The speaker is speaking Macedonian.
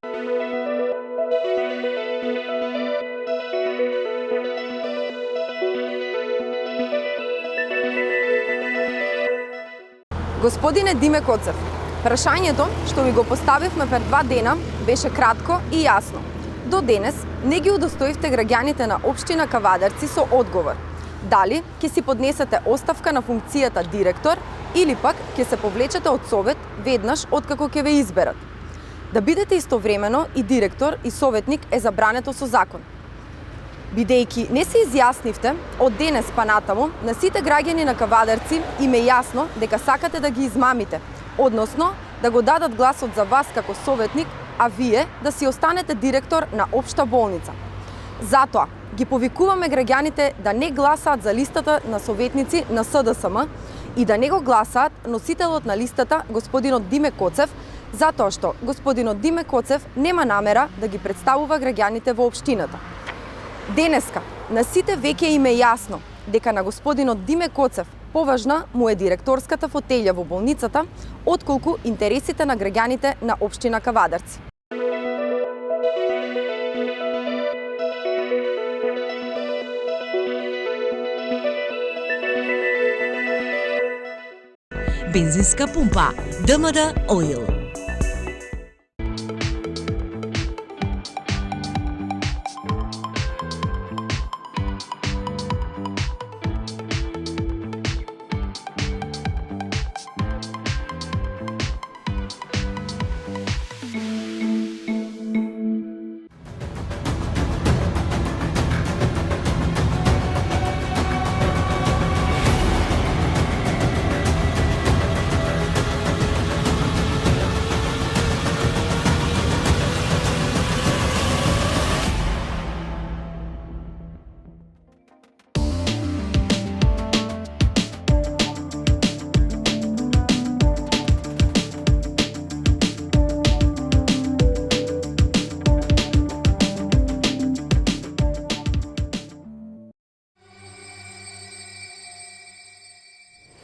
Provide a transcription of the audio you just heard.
Господине Диме Коцев, прашањето што ви го поставивме пред 2 дена беше кратко и јасно. До денес не ги удостоивте граѓаните на општина Кавадарци со одговор. Дали ќе си поднесете оставка на функцијата директор или пак ќе се повлечете од совет веднаш откако ќе ве изберат. Да бидете истовремено и директор и советник е забрането со закон. Бидејќи не се изјаснивте, од денес па натаму, на сите граѓани на Кавадарци им е јасно дека сакате да ги измамите, односно да го дадат гласот за вас како советник, а вие да си останете директор на општа болница. Затоа ги повикуваме граѓаните да не гласаат за листата на советници на СДСМ и да не го гласаат носителот на листата господинот Диме Коцев, затоа што господинот Диме Коцев нема намера да ги представува граѓаните во општината. Денеска на сите веќе им е јасно дека на господинот Диме Коцев поважна му е директорската фотелја во болницата, отколку интересите на граѓаните на општина Кавадарци. Бензинска пумпа ДМД Оил.